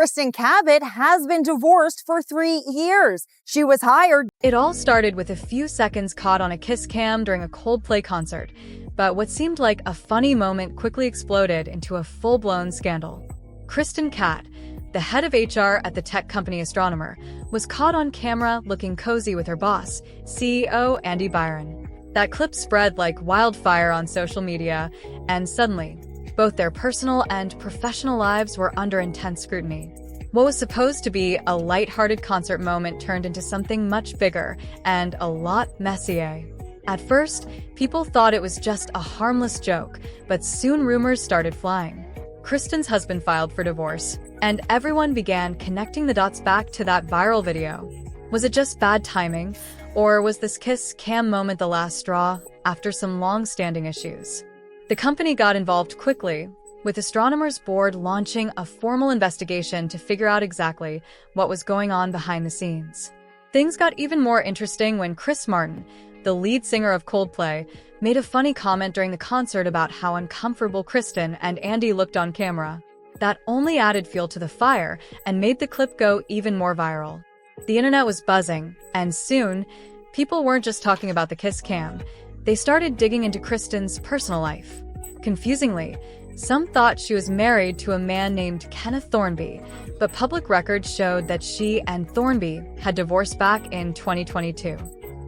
Kristen has been divorced for 3 years. She was hired. It all started with a few seconds caught on a kiss cam during a Coldplay concert, but what seemed like a funny moment quickly exploded into a full-blown scandal. Kristen, the head of HR at the tech company Astronomer, was caught on camera looking cozy with her boss, CEO Andy Byron. That clip spread like wildfire on social media, and suddenly, both their personal and professional lives were under intense scrutiny. What was supposed to be a light-hearted concert moment turned into something much bigger and a lot messier. At first, people thought it was just a harmless joke, but soon rumors started flying. Kristen's husband filed for divorce, and everyone began connecting the dots back to that viral video. Was it just bad timing, or was this kiss cam moment the last straw after some long-standing issues? The company got involved quickly, with Astronomer's board launching a formal investigation to figure out exactly what was going on behind the scenes. Things got even more interesting when Chris Martin, the lead singer of Coldplay, made a funny comment during the concert about how uncomfortable Kristen and Andy looked on camera. That only added fuel to the fire and made the clip go even more viral. The internet was buzzing, and soon, people weren't just talking about the kiss cam. They started digging into Kristen's personal life. Confusingly, some thought she was married to a man named Kenneth Thornby, but public records showed that she and Thornby had divorced back in 2022.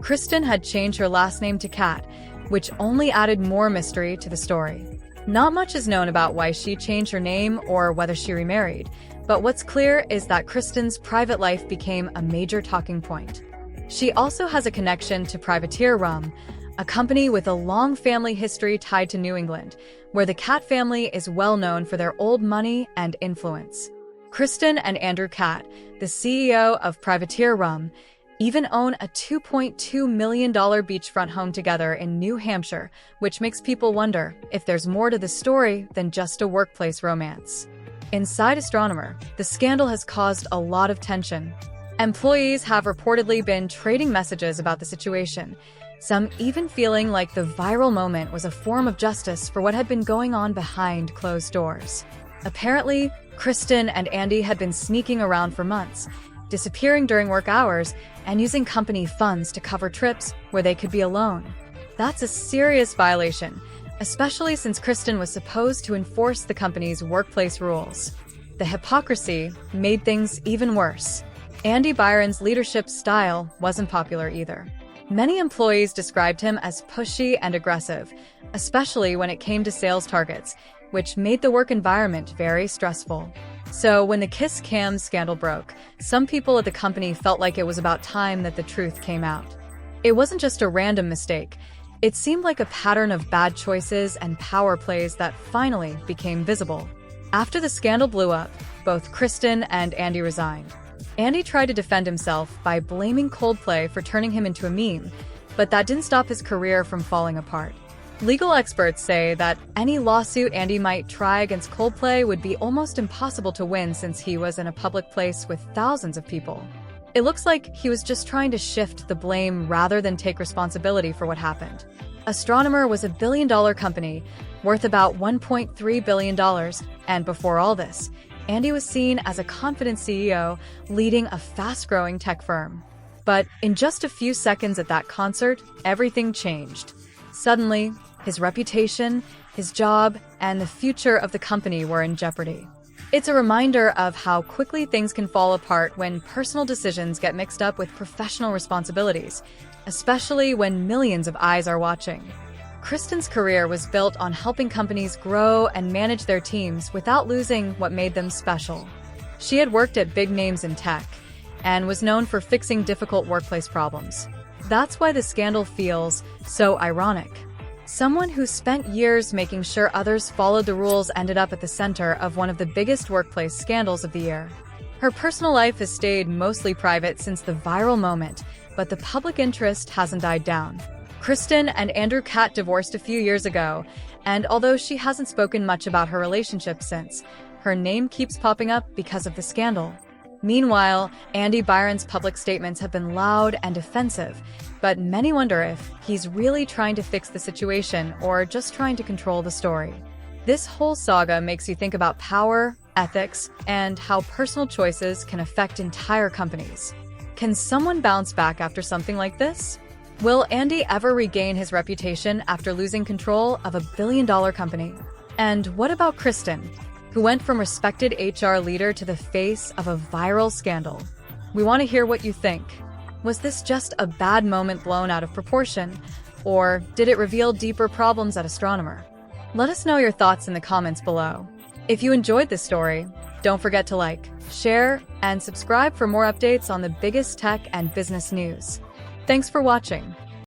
Kristen had changed her last name to Kat, which only added more mystery to the story. Not much is known about why she changed her name or whether she remarried, but what's clear is that Kristen's private life became a major talking point. She also has a connection to Privateer Rum, a company with a long family history tied to New England, where the Cat family is well known for their old money and influence. Kristen and Andrew Cat, the CEO of Privateer Rum, even own a $2.2 million beachfront home together in New Hampshire, which makes people wonder if there's more to the story than just a workplace romance. Inside Astronomer, the scandal has caused a lot of tension. Employees have reportedly been trading messages about the situation, some even feeling like the viral moment was a form of justice for what had been going on behind closed doors. Apparently, Kristen and Andy had been sneaking around for months, disappearing during work hours, and using company funds to cover trips where they could be alone. That's a serious violation, especially since Kristen was supposed to enforce the company's workplace rules. The hypocrisy made things even worse. Andy Byron's leadership style wasn't popular either. Many employees described him as pushy and aggressive, especially when it came to sales targets, which made the work environment very stressful. So when the kiss cam scandal broke, some people at the company felt like it was about time that the truth came out. It wasn't just a random mistake. It seemed like a pattern of bad choices and power plays that finally became visible. After the scandal blew up, both Kristen and Andy resigned. Andy tried to defend himself by blaming Coldplay for turning him into a meme, but that didn't stop his career from falling apart. Legal experts say that any lawsuit Andy might try against Coldplay would be almost impossible to win since he was in a public place with thousands of people. It looks like he was just trying to shift the blame rather than take responsibility for what happened. Astronomer was a billion-dollar company worth about $1.3 billion, and before all this, Andy was seen as a confident CEO leading a fast-growing tech firm. But in just a few seconds at that concert, everything changed. Suddenly, his reputation, his job, and the future of the company were in jeopardy. It's a reminder of how quickly things can fall apart when personal decisions get mixed up with professional responsibilities, especially when millions of eyes are watching. Kristen's career was built on helping companies grow and manage their teams without losing what made them special. She had worked at big names in tech and was known for fixing difficult workplace problems. That's why the scandal feels so ironic. Someone who spent years making sure others followed the rules ended up at the center of one of the biggest workplace scandals of the year. Her personal life has stayed mostly private since the viral moment, but the public interest hasn't died down. Kristen and Andrew Cat divorced a few years ago, and although she hasn't spoken much about her relationship since, her name keeps popping up because of the scandal. Meanwhile, Andy Byron's public statements have been loud and offensive, but many wonder if he's really trying to fix the situation or just trying to control the story. This whole saga makes you think about power, ethics, and how personal choices can affect entire companies. Can someone bounce back after something like this? Will Andy ever regain his reputation after losing control of a billion-dollar company? And what about Kristen, who went from respected HR leader to the face of a viral scandal? We want to hear what you think. Was this just a bad moment blown out of proportion, or did it reveal deeper problems at Astronomer? Let us know your thoughts in the comments below. If you enjoyed this story, don't forget to like, share, and subscribe for more updates on the biggest tech and business news. Thanks for watching.